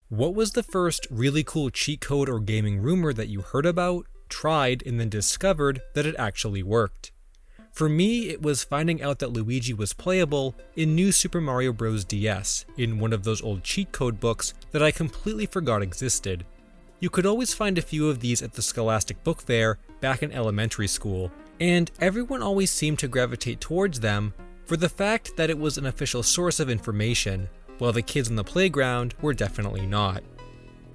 What was the first really cool cheat code or gaming rumor that you heard about, tried, and then discovered that it actually worked? For me, it was finding out that Luigi was playable in New Super Mario Bros. DS in one of those old cheat code books that I completely forgot existed. You could always find a few of these at the Scholastic Book Fair back in elementary school, and everyone always seemed to gravitate towards them for the fact that it was an official source of information, while the kids on the playground were definitely not.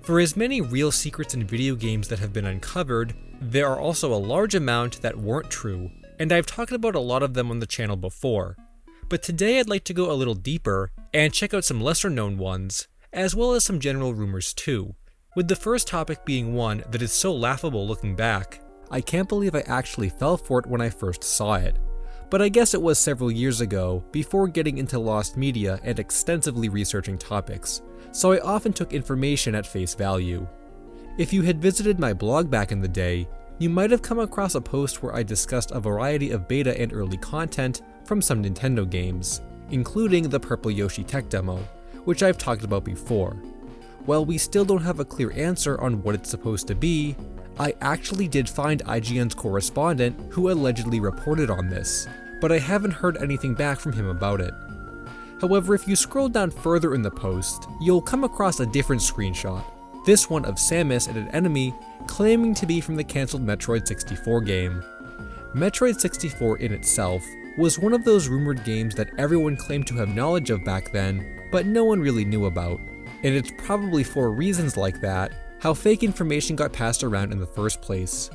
For as many real secrets in video games that have been uncovered, there are also a large amount that weren't true, and I've talked about a lot of them on the channel before. But today I'd like to go a little deeper and check out some lesser known ones, as well as some general rumors too, with the first topic being one that is so laughable looking back. I can't believe I actually fell for it when I first saw it. But I guess it was several years ago, before getting into lost media and extensively researching topics, so I often took information at face value. If you had visited my blog back in the day, you might have come across a post where I discussed a variety of beta and early content from some Nintendo games, including the Purple Yoshi tech demo, which I've talked about before. While we still don't have a clear answer on what it's supposed to be, I actually did find IGN's correspondent who allegedly reported on this, but I haven't heard anything back from him about it. However, if you scroll down further in the post, you'll come across a different screenshot, this one of Samus and an enemy claiming to be from the cancelled Metroid 64 game. Metroid 64 in itself was one of those rumored games that everyone claimed to have knowledge of back then, but no one really knew about, and it's probably for reasons like that how fake information got passed around in the first place.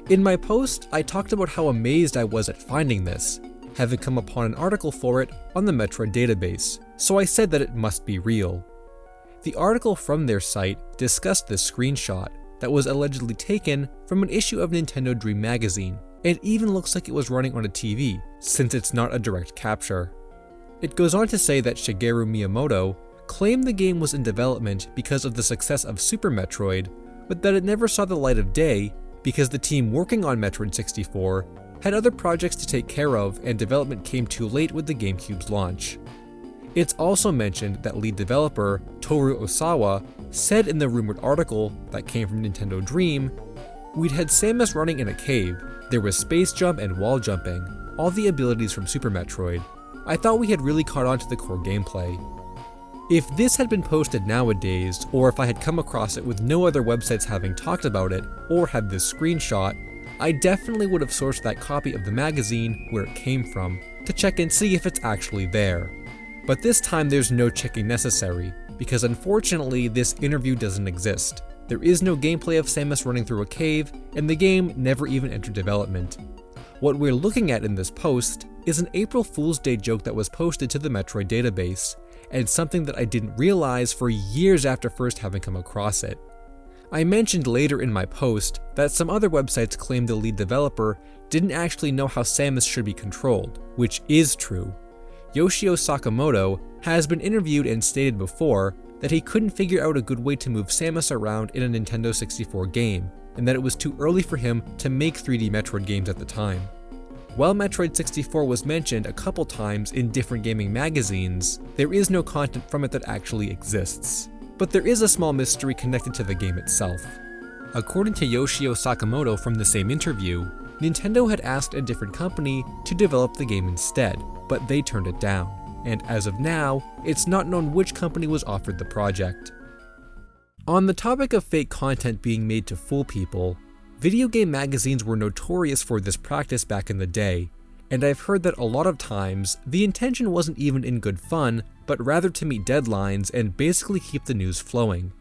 In my post, I talked about how amazed I was at finding this, having come upon an article for it on the Metroid database, so I said that it must be real. The article from their site discussed this screenshot that was allegedly taken from an issue of Nintendo Dream magazine, and even looks like it was running on a TV, since it's not a direct capture. It goes on to say that Shigeru Miyamoto claimed the game was in development because of the success of Super Metroid, but that it never saw the light of day because the team working on Metroid 64 had other projects to take care of and development came too late with the GameCube's launch. It's also mentioned that lead developer Toru Osawa said in the rumored article that came from Nintendo Dream, "We'd had Samus running in a cave, there was space jump and wall jumping, all the abilities from Super Metroid. I thought we had really caught on to the core gameplay." If this had been posted nowadays, or if I had come across it with no other websites having talked about it, or had this screenshot, I definitely would have sourced that copy of the magazine where it came from, to check and see if it's actually there. But this time there's no checking necessary, because unfortunately this interview doesn't exist. There is no gameplay of Samus running through a cave, and the game never even entered development. What we're looking at in this post is an April Fool's Day joke that was posted to the Metroid database, and something that I didn't realize for years after first having come across it. I mentioned later in my post that some other websites claimed the lead developer didn't actually know how Samus should be controlled, which is true. Yoshio Sakamoto has been interviewed and stated before that he couldn't figure out a good way to move Samus around in a Nintendo 64 game, and that it was too early for him to make 3D Metroid games at the time. While Metroid 64 was mentioned a couple times in different gaming magazines, there is no content from it that actually exists. But there is a small mystery connected to the game itself. According to Yoshio Sakamoto from the same interview, Nintendo had asked a different company to develop the game instead, but they turned it down, and as of now, it's not known which company was offered the project. On the topic of fake content being made to fool people, video game magazines were notorious for this practice back in the day, and I've heard that a lot of times, the intention wasn't even in good fun, but rather to meet deadlines and basically keep the news flowing.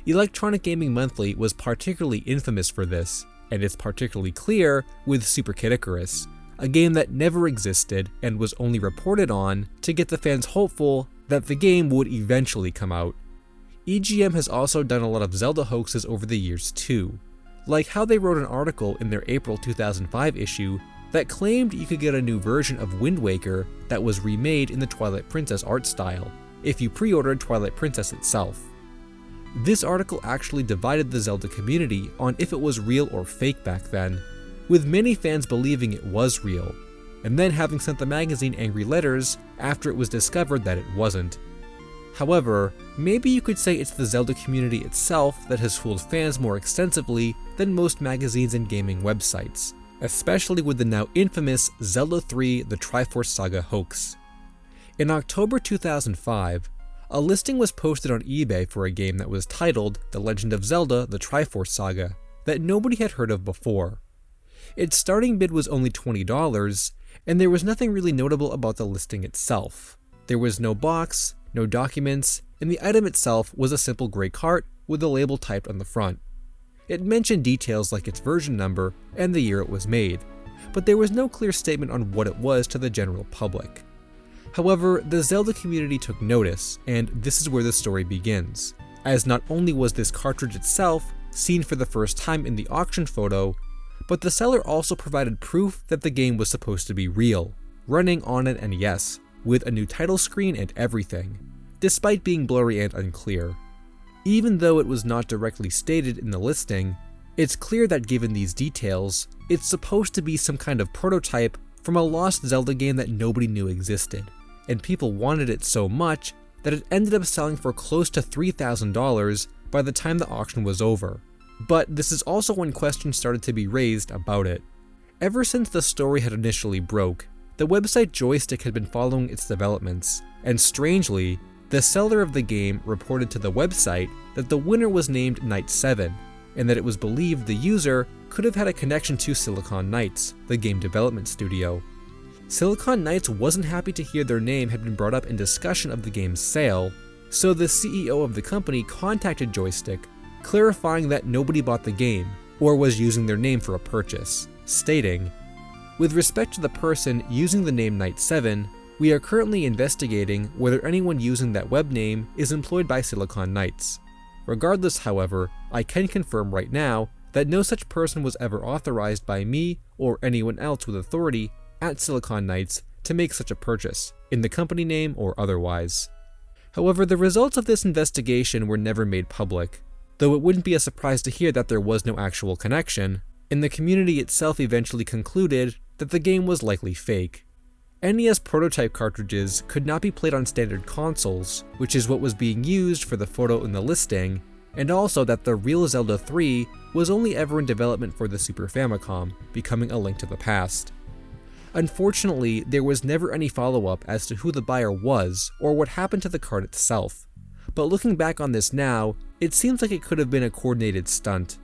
Electronic Gaming Monthly was particularly infamous for this, and it's particularly clear with Super Kid Icarus, a game that never existed and was only reported on to get the fans hopeful that the game would eventually come out. EGM has also done a lot of Zelda hoaxes over the years too, like how they wrote an article in their April 2005 issue that claimed you could get a new version of Wind Waker that was remade in the Twilight Princess art style, if you pre-ordered Twilight Princess itself. This article actually divided the Zelda community on if it was real or fake back then, with many fans believing it was real, and then having sent the magazine angry letters after it was discovered that it wasn't. However, maybe you could say it's the Zelda community itself that has fooled fans more extensively than most magazines and gaming websites, especially with the now infamous Zelda 3 The Triforce Saga hoax. In October 2005, a listing was posted on eBay for a game that was titled The Legend of Zelda The Triforce Saga that nobody had heard of before. Its starting bid was only $20, and there was nothing really notable about the listing itself. There was no box, no documents, and the item itself was a simple gray cart with a label typed on the front. It mentioned details like its version number and the year it was made, but there was no clear statement on what it was to the general public. However, the Zelda community took notice, and this is where the story begins, as not only was this cartridge itself seen for the first time in the auction photo, but the seller also provided proof that the game was supposed to be real, running on an NES, with a new title screen and everything, despite being blurry and unclear. Even though it was not directly stated in the listing, it's clear that given these details, it's supposed to be some kind of prototype from a lost Zelda game that nobody knew existed, and people wanted it so much that it ended up selling for close to $3,000 by the time the auction was over. But this is also when questions started to be raised about it. Ever since the story had initially broke, the website Joystick had been following its developments, and strangely, the seller of the game reported to the website that the winner was named Knight 7, and that it was believed the user could have had a connection to Silicon Knights, the game development studio. Silicon Knights wasn't happy to hear their name had been brought up in discussion of the game's sale, so the CEO of the company contacted Joystick, clarifying that nobody bought the game, or was using their name for a purchase, stating, "With respect to the person using the name Knight 7, we are currently investigating whether anyone using that web name is employed by Silicon Knights. Regardless, however, I can confirm right now that no such person was ever authorized by me or anyone else with authority at Silicon Knights to make such a purchase, in the company name or otherwise." However, the results of this investigation were never made public, though it wouldn't be a surprise to hear that there was no actual connection, and the community itself eventually concluded that the game was likely fake. NES prototype cartridges could not be played on standard consoles, which is what was being used for the photo in the listing, and also that the real Zelda 3 was only ever in development for the Super Famicom, becoming a link to the past. Unfortunately, there was never any follow-up as to who the buyer was or what happened to the card itself, but looking back on this now, it seems like it could have been a coordinated stunt.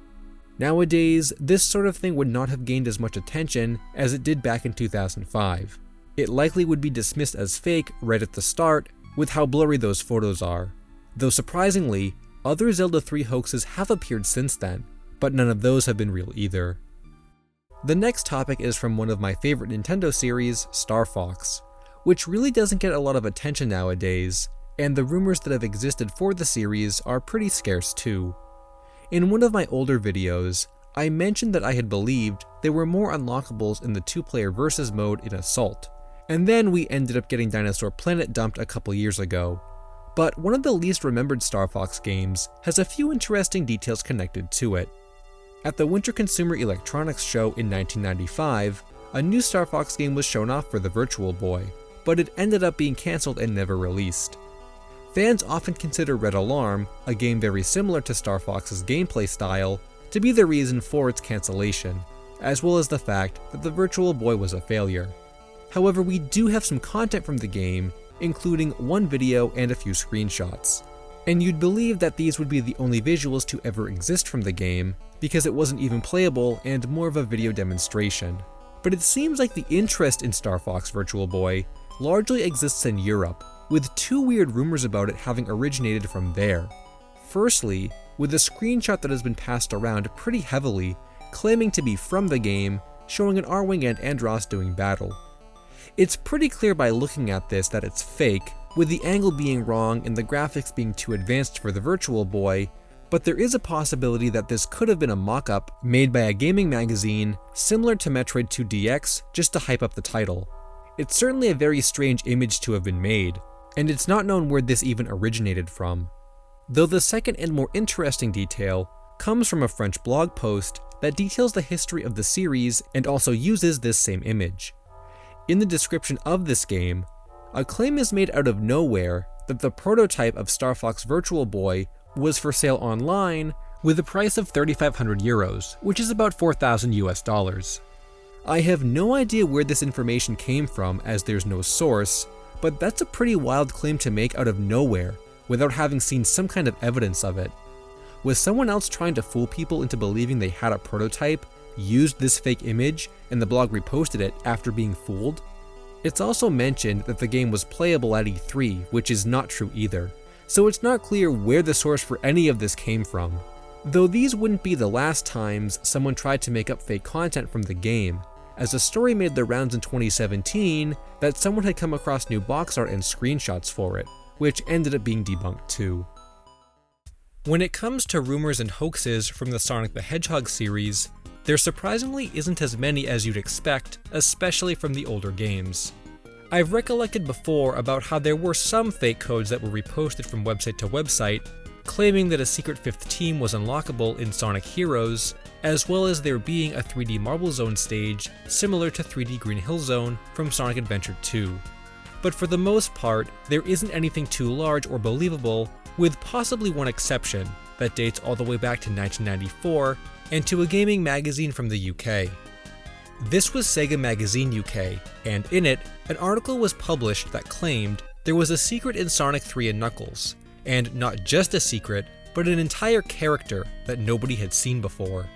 Nowadays, this sort of thing would not have gained as much attention as it did back in 2005. It likely would be dismissed as fake right at the start, with how blurry those photos are. Though surprisingly, other Zelda 3 hoaxes have appeared since then, but none of those have been real either. The next topic is from one of my favorite Nintendo series, Star Fox, which really doesn't get a lot of attention nowadays, and the rumors that have existed for the series are pretty scarce too. In one of my older videos, I mentioned that I had believed there were more unlockables in the 2-player versus mode in Assault, and then we ended up getting Dinosaur Planet dumped a couple years ago. But one of the least remembered Star Fox games has a few interesting details connected to it. At the Winter Consumer Electronics Show in 1995, a new Star Fox game was shown off for the Virtual Boy, but it ended up being cancelled and never released. Fans often consider Red Alarm, a game very similar to Star Fox's gameplay style, to be the reason for its cancellation, as well as the fact that the Virtual Boy was a failure. However, we do have some content from the game, including one video and a few screenshots. And you'd believe that these would be the only visuals to ever exist from the game, because it wasn't even playable and more of a video demonstration. But it seems like the interest in Star Fox Virtual Boy largely exists in Europe, with two weird rumors about it having originated from there. Firstly, with a screenshot that has been passed around pretty heavily, claiming to be from the game, showing an Arwing and Andross doing battle. It's pretty clear by looking at this that it's fake, with the angle being wrong and the graphics being too advanced for the Virtual Boy, but there is a possibility that this could have been a mock-up made by a gaming magazine similar to Metroid 2 DX just to hype up the title. It's certainly a very strange image to have been made, and it's not known where this even originated from. Though the second and more interesting detail comes from a French blog post that details the history of the series and also uses this same image. In the description of this game, a claim is made out of nowhere that the prototype of Star Fox Virtual Boy was for sale online with a price of 3,500 euros, which is about 4,000 US dollars. I have no idea where this information came from as there's no source, but that's a pretty wild claim to make out of nowhere without having seen some kind of evidence of it. Was someone else trying to fool people into believing they had a prototype, used this fake image, and the blog reposted it after being fooled? It's also mentioned that the game was playable at E3, which is not true either, so it's not clear where the source for any of this came from. Though these wouldn't be the last times someone tried to make up fake content from the game, as a story made the rounds in 2017 that someone had come across new box art and screenshots for it, which ended up being debunked too. When it comes to rumors and hoaxes from the Sonic the Hedgehog series, there surprisingly isn't as many as you'd expect, especially from the older games. I've recollected before about how there were some fake codes that were reposted from website to website, claiming that a secret fifth team was unlockable in Sonic Heroes, as well as there being a 3D Marble Zone stage similar to 3D Green Hill Zone from Sonic Adventure 2. But for the most part, there isn't anything too large or believable, with possibly one exception that dates all the way back to 1994 and to a gaming magazine from the UK. This was Sega Magazine UK, and in it, an article was published that claimed there was a secret in Sonic 3 and Knuckles, and not just a secret, but an entire character that nobody had seen before.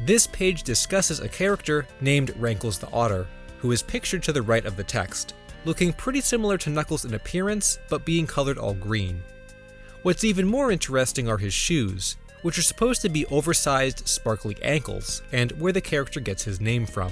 This page discusses a character named Rankles the Otter, who is pictured to the right of the text, looking pretty similar to Knuckles in appearance, but being colored all green. What's even more interesting are his shoes, which are supposed to be oversized, sparkly ankles, and where the character gets his name from.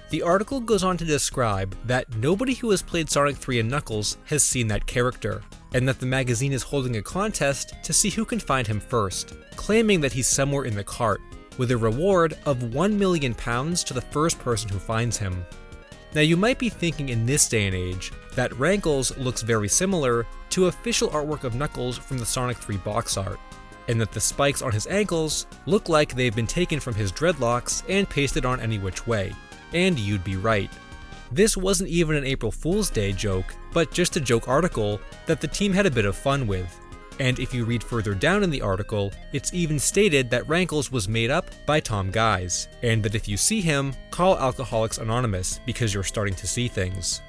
The article goes on to describe that nobody who has played Sonic 3 and Knuckles has seen that character, and that the magazine is holding a contest to see who can find him first, claiming that he's somewhere in the cart, with a reward of £1 million to the first person who finds him. Now you might be thinking in this day and age that Rankles looks very similar to official artwork of Knuckles from the Sonic 3 box art, and that the spikes on his ankles look like they've been taken from his dreadlocks and pasted on any which way. And you'd be right. This wasn't even an April Fool's Day joke, but just a joke article that the team had a bit of fun with. And if you read further down in the article, it's even stated that Rankles was made up by Tom Guise, and that if you see him, call Alcoholics Anonymous because you're starting to see things.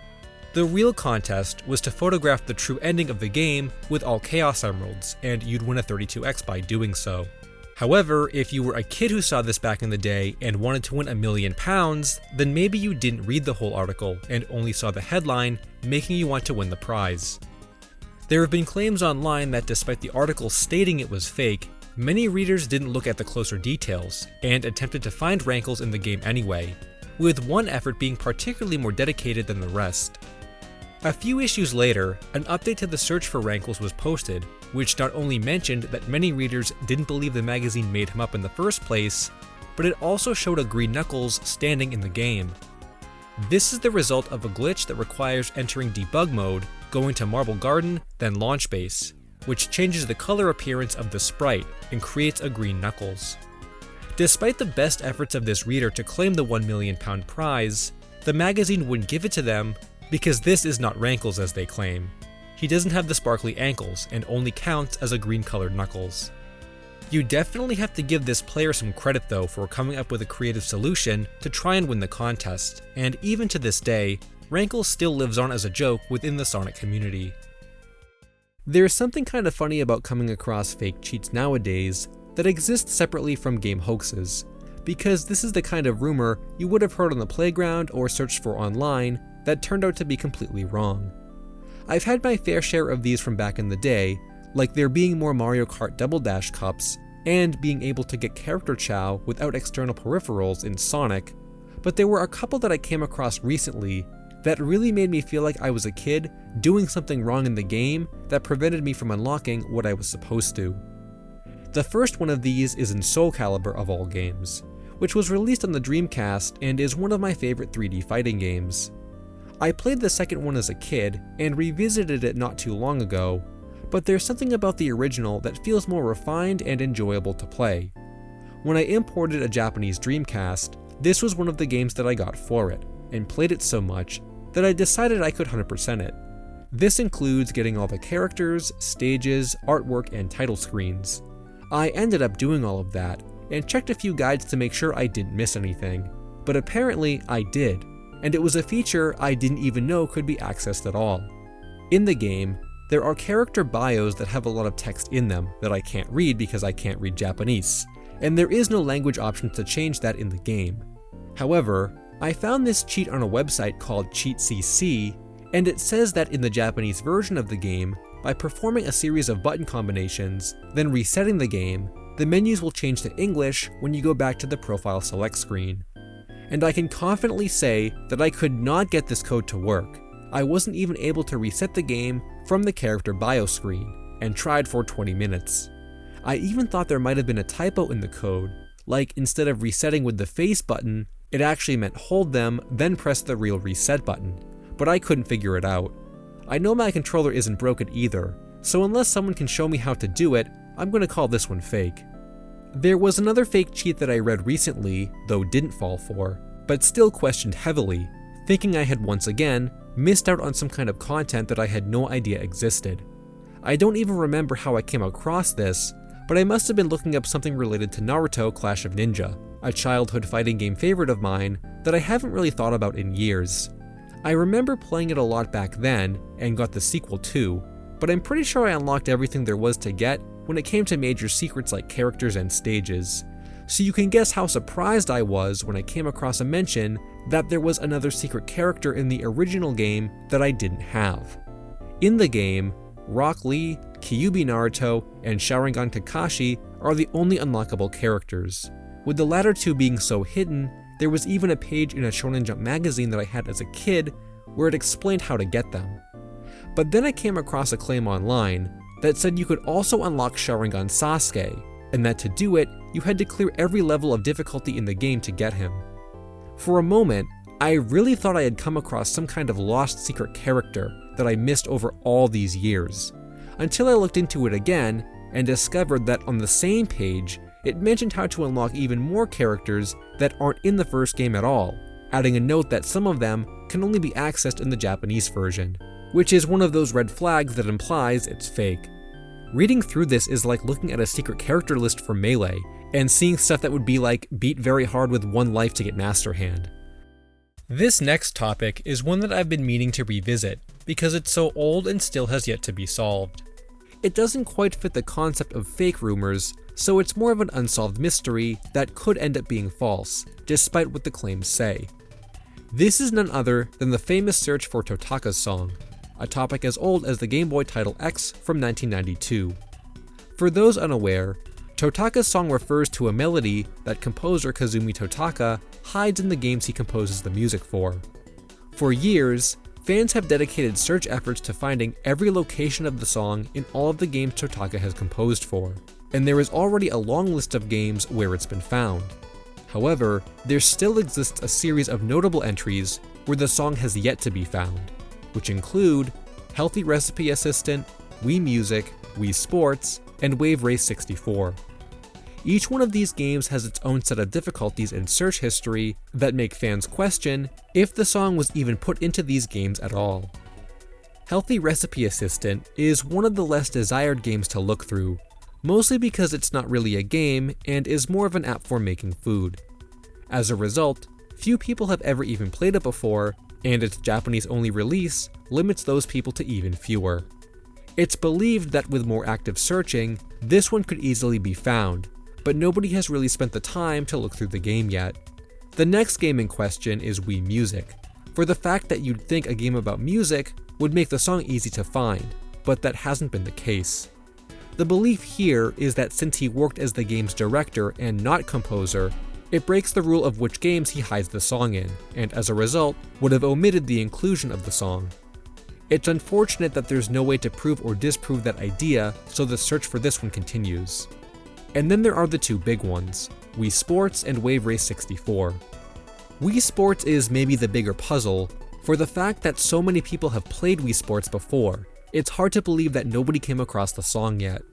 The real contest was to photograph the true ending of the game with all Chaos Emeralds, and you'd win a 32X by doing so. However, if you were a kid who saw this back in the day and wanted to win £1 million, then maybe you didn't read the whole article and only saw the headline, making you want to win the prize. There have been claims online that despite the article stating it was fake, many readers didn't look at the closer details and attempted to find Rankles in the game anyway, with one effort being particularly more dedicated than the rest. A few issues later, an update to the search for Rankles was posted, which not only mentioned that many readers didn't believe the magazine made him up in the first place, but it also showed a green Knuckles standing in the game. This is the result of a glitch that requires entering debug mode, going to Marble Garden, then Launch Base, which changes the color appearance of the sprite and creates a green Knuckles. Despite the best efforts of this reader to claim the £1 million prize, the magazine wouldn't give it to them because this is not Rankles as they claim. He doesn't have the sparkly ankles and only counts as a green colored Knuckles. You definitely have to give this player some credit though for coming up with a creative solution to try and win the contest, and even to this day, Rankles still lives on as a joke within the Sonic community. There's something kind of funny about coming across fake cheats nowadays that exist separately from game hoaxes, because this is the kind of rumor you would have heard on the playground or searched for online that turned out to be completely wrong. I've had my fair share of these from back in the day, like there being more Mario Kart Double Dash cups, and being able to get character chow without external peripherals in Sonic, but there were a couple that I came across recently that really made me feel like I was a kid doing something wrong in the game that prevented me from unlocking what I was supposed to. The first one of these is in Soul Calibur of all games, which was released on the Dreamcast and is one of my favorite 3D fighting games. I played the second one as a kid and revisited it not too long ago, but there's something about the original that feels more refined and enjoyable to play. When I imported a Japanese Dreamcast, this was one of the games that I got for it, and played it so much that I decided I could 100% it. This includes getting all the characters, stages, artwork, and title screens. I ended up doing all of that, and checked a few guides to make sure I didn't miss anything, but apparently I did, and it was a feature I didn't even know could be accessed at all. In the game, there are character bios that have a lot of text in them that I can't read because I can't read Japanese, and there is no language option to change that in the game. However, I found this cheat on a website called CheatCC, and it says that in the Japanese version of the game, by performing a series of button combinations, then resetting the game, the menus will change to English when you go back to the profile select screen. And I can confidently say that I could not get this code to work. I wasn't even able to reset the game from the character bio screen, and tried for 20 minutes. I even thought there might have been a typo in the code, like instead of resetting with the face button, it actually meant hold them, then press the real reset button, but I couldn't figure it out. I know my controller isn't broken either, so unless someone can show me how to do it, I'm going to call this one fake. There was another fake cheat that I read recently, though didn't fall for, but still questioned heavily, thinking I had once again missed out on some kind of content that I had no idea existed. I don't even remember how I came across this, but I must have been looking up something related to Naruto Clash of Ninja, a childhood fighting game favorite of mine that I haven't really thought about in years. I remember playing it a lot back then, and got the sequel too, but I'm pretty sure I unlocked everything there was to get when it came to major secrets like characters and stages. So you can guess how surprised I was when I came across a mention that there was another secret character in the original game that I didn't have. In the game, Rock Lee, Kyuubi Naruto, and Sharingan Kakashi are the only unlockable characters. With the latter two being so hidden, there was even a page in a Shonen Jump magazine that I had as a kid where it explained how to get them. But then I came across a claim online that said you could also unlock Sharingan Sasuke, and that to do it, you had to clear every level of difficulty in the game to get him. For a moment, I really thought I had come across some kind of lost secret character that I missed over all these years, until I looked into it again and discovered that on the same page, it mentioned how to unlock even more characters that aren't in the first game at all, adding a note that some of them can only be accessed in the Japanese version, which is one of those red flags that implies it's fake. Reading through this is like looking at a secret character list for Melee, and seeing stuff that would be like beat very hard with 1 life to get Master Hand. This next topic is one that I've been meaning to revisit, because it's so old and still has yet to be solved. It doesn't quite fit the concept of fake rumors, so it's more of an unsolved mystery that could end up being false, despite what the claims say. This is none other than the famous search for Totakas Song, a topic as old as the Game Boy title X from 1992. For those unaware, Totakas Song refers to a melody that composer Kazumi Totaka hides in the games he composes the music for. For years, fans have dedicated search efforts to finding every location of the song in all of the games Totaka has composed for, and there is already a long list of games where it's been found. However, there still exists a series of notable entries where the song has yet to be found, which include Healthy Recipe Assistant, Wii Music, Wii Sports, and Wave Race 64. Each one of these games has its own set of difficulties in search history that make fans question if the song was even put into these games at all. Healthy Recipe Assistant is one of the less desired games to look through, mostly because it's not really a game and is more of an app for making food. As a result, few people have ever even played it before, and its Japanese-only release limits those people to even fewer. It's believed that with more active searching, this one could easily be found, but nobody has really spent the time to look through the game yet. The next game in question is Wii Music, for the fact that you'd think a game about music would make the song easy to find, but that hasn't been the case. The belief here is that since he worked as the game's director and not composer, it breaks the rule of which games he hides the song in, and as a result, would have omitted the inclusion of the song. It's unfortunate that there's no way to prove or disprove that idea, so the search for this one continues. And then there are the two big ones, Wii Sports and Wave Race 64. Wii Sports is maybe the bigger puzzle, for the fact that so many people have played Wii Sports before, it's hard to believe that nobody came across the song yet.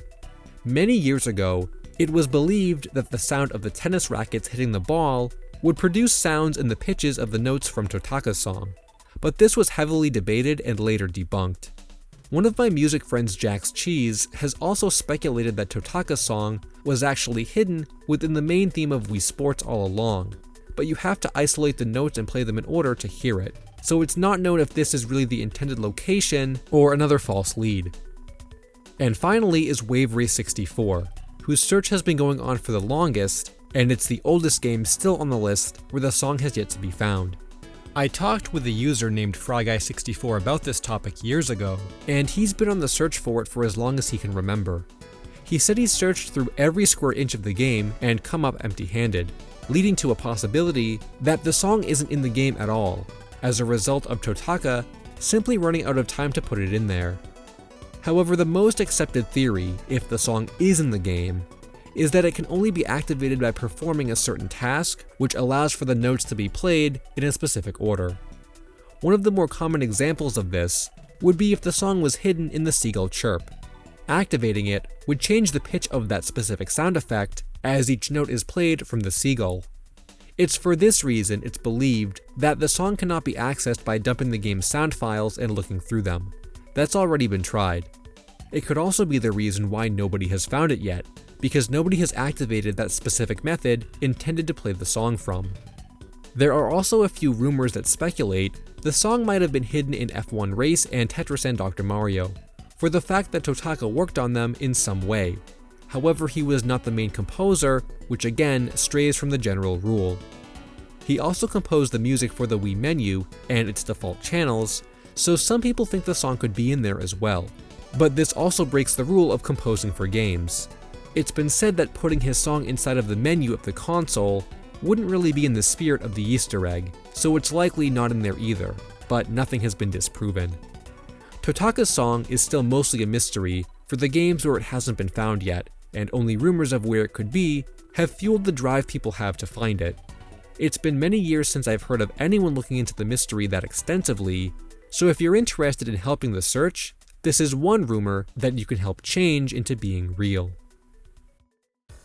Many years ago, it was believed that the sound of the tennis rackets hitting the ball would produce sounds in the pitches of the notes from Totakas Song, but this was heavily debated and later debunked. One of my music friends, Jack's Cheese, has also speculated that Totakas Song was actually hidden within the main theme of Wii Sports all along, but you have to isolate the notes and play them in order to hear it, so it's not known if this is really the intended location or another false lead. And finally is Wave Race 64, whose search has been going on for the longest, and it's the oldest game still on the list where the song has yet to be found. I talked with a user named FryGuy64 about this topic years ago, and he's been on the search for it for as long as he can remember. He said he's searched through every square inch of the game and come up empty-handed, leading to a possibility that the song isn't in the game at all, as a result of Totaka simply running out of time to put it in there. However, the most accepted theory, if the song is in the game, is that it can only be activated by performing a certain task, which allows for the notes to be played in a specific order. One of the more common examples of this would be if the song was hidden in the seagull chirp. Activating it would change the pitch of that specific sound effect as each note is played from the seagull. It's for this reason it's believed that the song cannot be accessed by dumping the game's sound files and looking through them. That's already been tried. It could also be the reason why nobody has found it yet, because nobody has activated that specific method intended to play the song from. There are also a few rumors that speculate the song might have been hidden in F1 Race and Tetris and Dr. Mario, for the fact that Totaka worked on them in some way. However, he was not the main composer, which again strays from the general rule. He also composed the music for the Wii menu and its default channels, so some people think the song could be in there as well. But this also breaks the rule of composing for games. It's been said that putting his song inside of the menu of the console wouldn't really be in the spirit of the Easter egg, so it's likely not in there either, but nothing has been disproven. Totakas Song is still mostly a mystery for the games where it hasn't been found yet, and only rumors of where it could be have fueled the drive people have to find it. It's been many years since I've heard of anyone looking into the mystery that extensively, so if you're interested in helping the search, this is one rumor that you can help change into being real.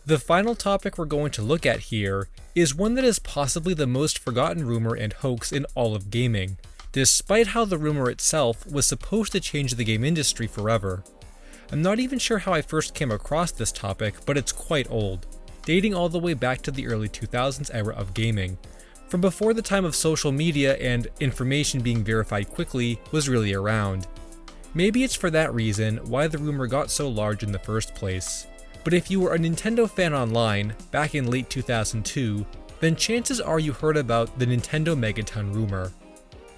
The final topic we're going to look at here is one that is possibly the most forgotten rumor and hoax in all of gaming, despite how the rumor itself was supposed to change the game industry forever. I'm not even sure how I first came across this topic, but it's quite old, dating all the way back to the early 2000s era of gaming, from before the time of social media and information being verified quickly was really around. Maybe it's for that reason why the rumor got so large in the first place. But if you were a Nintendo fan online back in late 2002, then chances are you heard about the Nintendo Megaton rumor.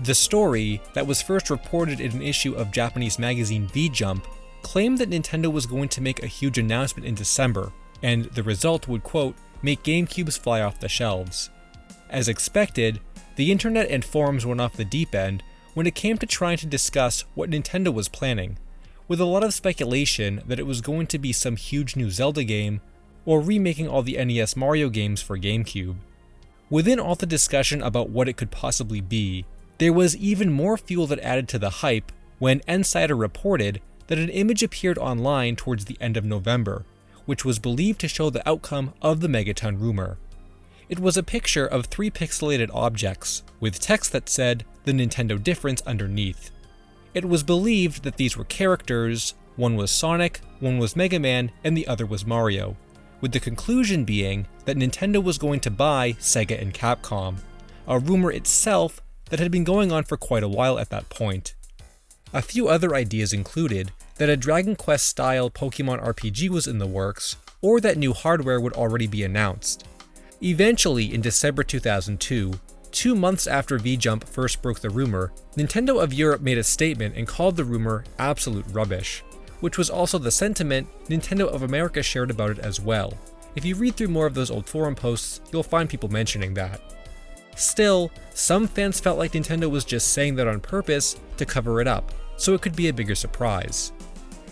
The story, that was first reported in an issue of Japanese magazine V-Jump, claimed that Nintendo was going to make a huge announcement in December, and the result would, quote, make GameCubes fly off the shelves. As expected, the internet and forums went off the deep end when it came to trying to discuss what Nintendo was planning, with a lot of speculation that it was going to be some huge new Zelda game, or remaking all the NES Mario games for GameCube. Within all the discussion about what it could possibly be, there was even more fuel that added to the hype when Insider reported that an image appeared online towards the end of November, which was believed to show the outcome of the Megaton rumor. It was a picture of 3 pixelated objects, with text that said, "The Nintendo Difference" underneath. It was believed that these were characters, one was Sonic, one was Mega Man, and the other was Mario, with the conclusion being that Nintendo was going to buy Sega and Capcom, a rumor itself that had been going on for quite a while at that point. A few other ideas included that a Dragon Quest-style Pokemon RPG was in the works, or that new hardware would already be announced. Eventually, in December 2002, 2 months after V-Jump first broke the rumor, Nintendo of Europe made a statement and called the rumor absolute rubbish, which was also the sentiment Nintendo of America shared about it as well. If you read through more of those old forum posts, you'll find people mentioning that. Still, some fans felt like Nintendo was just saying that on purpose to cover it up, so it could be a bigger surprise.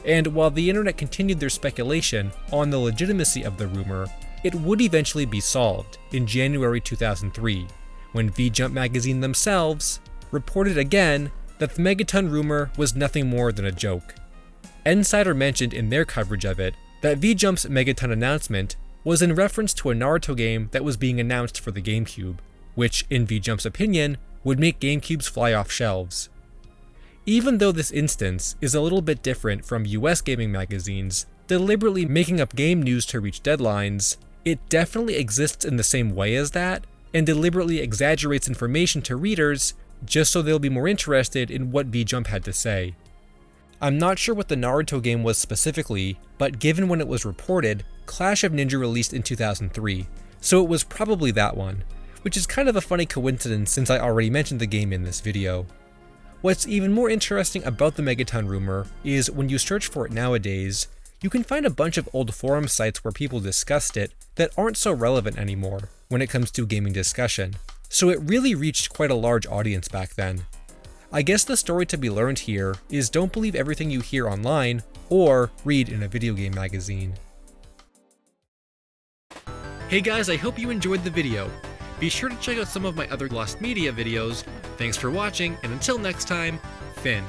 And while the internet continued their speculation on the legitimacy of the rumor, it would eventually be solved in January 2003, when V-Jump magazine themselves reported again that the Megaton rumor was nothing more than a joke. Insider mentioned in their coverage of it that V-Jump's Megaton announcement was in reference to a Naruto game that was being announced for the GameCube, which, in V-Jump's opinion, would make GameCubes fly off shelves. Even though this instance is a little bit different from US gaming magazines deliberately making up game news to reach deadlines, it definitely exists in the same way as that, and deliberately exaggerates information to readers just so they'll be more interested in what V-Jump had to say. I'm not sure what the Naruto game was specifically, but given when it was reported, Clash of Ninja released in 2003, so it was probably that one, which is kind of a funny coincidence since I already mentioned the game in this video. What's even more interesting about the Megaton rumor is when you search for it nowadays, you can find a bunch of old forum sites where people discussed it that aren't so relevant anymore when it comes to gaming discussion, so it really reached quite a large audience back then. I guess the story to be learned here is don't believe everything you hear online or read in a video game magazine. Hey guys, I hope you enjoyed the video. Be sure to check out some of my other Lost Media videos. Thanks for watching, and until next time, Finn.